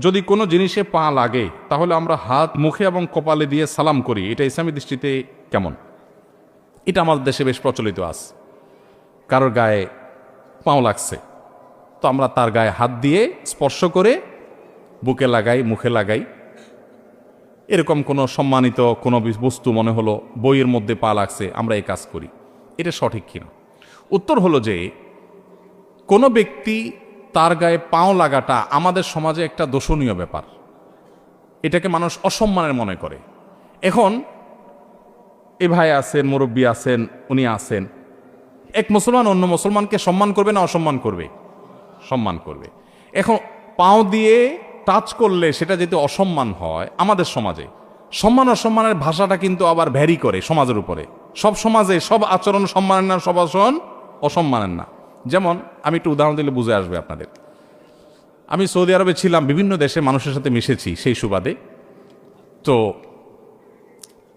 যদি কোনো জিনিসে পা লাগে তাহলে আমরা হাত মুখে এবং কপালে দিয়ে সালাম করি, এটা ইসলামী দৃষ্টিতে কেমন? এটা আমাদের দেশে বেশ প্রচলিত আছে। কারোর গায়ে পাও লাগছে তো আমরা তার গায়ে হাত দিয়ে স্পর্শ করে বুকে লাগাই, মুখে লাগাই। এরকম কোনো সম্মানিত কোনো বস্তু মনে হলো বইয়ের মধ্যে পা লাগছে, আমরা এই কাজ করি। এটা সঠিক কিনা? উত্তর হলো যে কোনো ব্যক্তি তার গায়ে পাও লাগাটা আমাদের সমাজে একটা দোষণীয় ব্যাপার। এটাকে মানুষ অসম্মানের মনে করে। এখন এ ভাই আছেন, মুরব্বী আছেন, উনি আছেন, এক মুসলমান অন্য মুসলমানকে সম্মান করবে না অসম্মান করবে? সম্মান করবে। এখন পাও দিয়ে টাচ করলে সেটা যদি অসম্মান হয়, আমাদের সমাজে সম্মান অসম্মানের ভাষাটা কিন্তু আবার ভ্যারি করে সমাজের উপরে। সব সমাজে সব আচরণ সম্মানের না, সব আচরণ অসম্মানের না। যেমন আমি একটু উদাহরণ দিলে বুঝে আসবে আপনাদের। আমি সৌদি আরবে ছিলাম, বিভিন্ন দেশে মানুষের সাথে মিশেছি সেই সুবাদে। তো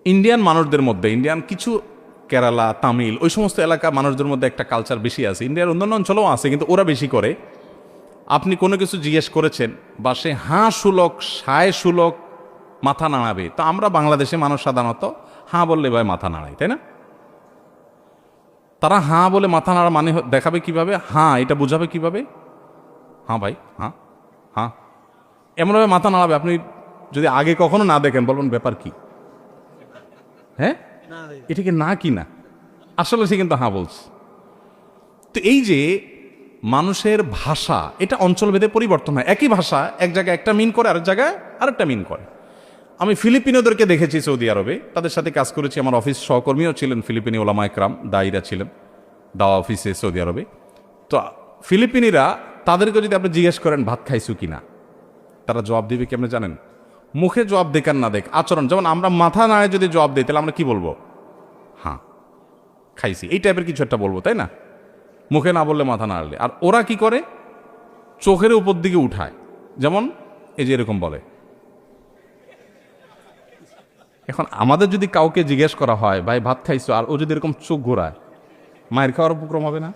ইন্ডিয়ান মানুষদের মধ্যে, ইন্ডিয়ান কিছু কেরালা, তামিল, ওই সমস্ত এলাকা মানুষদের মধ্যে একটা কালচার বেশি আছে। ইন্ডিয়ার অন্যান্য অঞ্চলেও আছে, কিন্তু ওরা বেশি করে। আপনি কোনো কিছু জিজ্ঞেস করেছেন বা সে হাঁ শুলক, সায় শুলক মাথা নাড়াবে, তো আমরা বাংলাদেশে মানুষ সাধারণত হাঁ বললে ভাই মাথা নাড়াই, তাই না? তারা হাঁ বলে মাথা নাড়া মানে দেখাবে কিভাবে? হাঁ, এটা বুঝাবে কিভাবে? হ্যাঁ ভাই, হ্যাঁ হ্যাঁ, এমনভাবে মাথা নাড়াবে আপনি যদি আগে কখনো না দেখেন বলবেন ব্যাপার কি, হ্যাঁ এটা কি না কি না, আসলে সে কিন্তু হাঁ বলছে। তো এই যে মানুষের ভাষা, এটা অঞ্চলভেদে পরিবর্তন হয়। একই ভাষা এক জায়গায় একটা মিন করে, আরেক জায়গায় আরেকটা মিন করে। আমি ফিলিপিনোদেরকে দেখেছি সৌদি আরবে, তাদের সাথে কাজ করেছি। আমার অফিস সহকর্মীও ছিলেন ফিলিপিনি ওলামা একরাম, দায়ীরা ছিলেন দাওয়া অফিসে সৌদি আরবে। তো ফিলিপিনিরা, তাদেরকে যদি আপনি জিজ্ঞেস করেন ভাত খাইছু কিনা, তারা জবাব দিবে কি আপনি জানেন? মুখে জবাব দেখ আর না দেখ, আচরণ। যেমন আমরা মাথা নাড়ে যদি জবাব দিই তাহলে আমরা কি বলবো? হ্যাঁ খাইছি, এই টাইপের কিছু একটা বলবো, তাই না? মুখে না বললে মাথা নাড়লে। আর ওরা কি করে? চোখের উপর দিকে উঠায়, যেমন এই যে এরকম বলে। এখন আমাদের যদি কাউকে জিজ্ঞেস করা হয় ভাই ভাত খাইছো, আর ও যদি এরকম চোখ ঘোরায়, মায়ের খাওয়ার উপক্রম হবে না?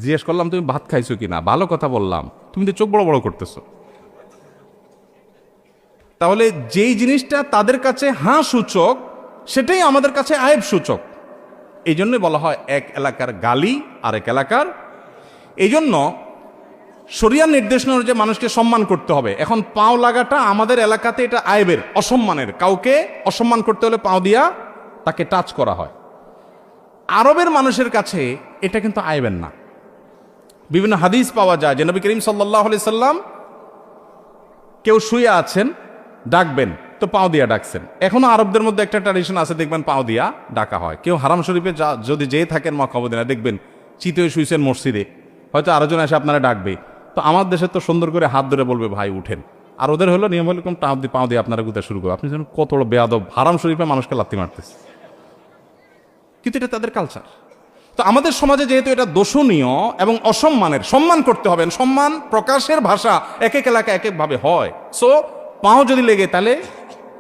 জিজ্ঞেস করলাম তুমি ভাত খাইছো কিনা, ভালো কথা বললাম, তুমি তো চোখ বড় বড় করতেছো। তাহলে যেই জিনিসটা তাদের কাছে হাঁ সূচক, সেটাই আমাদের কাছে আয়েব সূচক। এই জন্যই বলা হয় এক এলাকার গালি আরেক এলাকার। এই জন্য শরিয়ার নির্দেশনা অনুযায়ী মানুষকে সম্মান করতে হবে। এখন পাও লাগাটা আমাদের এলাকাতে এটা আয়েবের, অসম্মানের। কাউকে অসম্মান করতে হলে পাও দিয়া তাকে টাচ করা হয়। আরবের মানুষের কাছে এটা কিন্তু আয়েবের না। বিভিন্ন হাদিস পাওয়া যায় যে নবী করিম সাল্লাল্লাহু আলাইহি সাল্লাম কেউ শুয়ে আছেন, ডাকবেন তো পাও দিয়া ডাকছেন। এখনো আরবদের মধ্যে একটা ট্র্যাডিশন আছে, দেখবেন পাও দিয়া ডাকা হয়। কেউ হারাম শরীফে যদি যেয়ে থাকেন মক্কা মদিনা, দেখবেন চিত হয়ে শুয়েছেন মসজিদে, হয়তো আরেকজন এসে আপনারা ডাকবে, তো আমার দেশে তো সুন্দর করে হাত ধরে বলবে ভাই উঠেন। আর ওদের হলো নিয়ম হলো পাও দিয়ে আপনারা গুতা শুরু করবে। আপনি যেন কত বড় বেয়াদব, হারাম শরীফে মানুষকে লাথি মারতেছে, কিন্তু এটা তাদের কালচার। তো আমাদের সমাজে যেহেতু এটা দোষণীয় এবং অসম্মানের, সম্মান করতে হবে। সম্মান প্রকাশের ভাষা এক এক এলাকায় এক একভাবে হয়। সো পাও যদি লেগে, তাহলে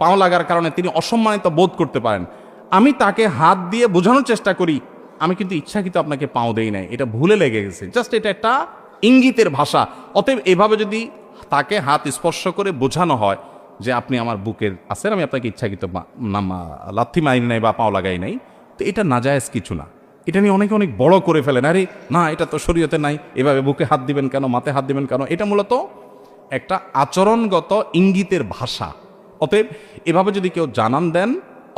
পাও লাগার কারণে তিনি অসম্মানিত বোধ করতে পারেন। আমি তাকে হাত দিয়ে বোঝানোর চেষ্টা করি আমি কিন্তু ইচ্ছাকৃত আপনাকে পাও দেই নাই, এটা ভুলে লেগে গেছে, জাস্ট এটা একটা ইঙ্গিতের ভাষা। অতএব এভাবে যদি তাকে হাত স্পর্শ করে বোঝানো হয় যে আপনি আমার বুকের আছেন, আমি আপনাকে ইচ্ছাকৃত লাথি মারি নাই বা পাও লাগাই নাই, তো এটা নাজায়েজ কিছু না। এটা নিয়ে অনেকে অনেক বড় করে ফেলেন, আরে না এটা তো শরীয়তে নাই, এভাবে বুকে হাত দিবেন কেন, মাথায় হাত দিবেন কেন। এটা মূলত একটা আচরণগত ইঙ্গিতের ভাষা। অতএব এভাবে যদি কেউ জানান দেন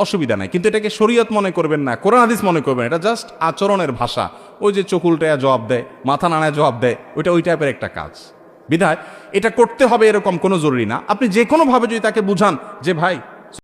অসুবিধা নাই, কিন্তু এটাকে শরীয়ত মনে করবেন না, কোরআন হাদিস মনে করবেন। এটা জাস্ট আচরণের ভাষা। ওই যে চোখ উল্টায়া জবাব দেয়, মাথা নাড়ায় জবাব দেয়, ওইটা ওই টাইপের একটা কাজ। বিধায় এটা করতে হবে এরকম কোনো জরুরি না। আপনি যে কোনোভাবে যদি তাকে বুঝান যে ভাই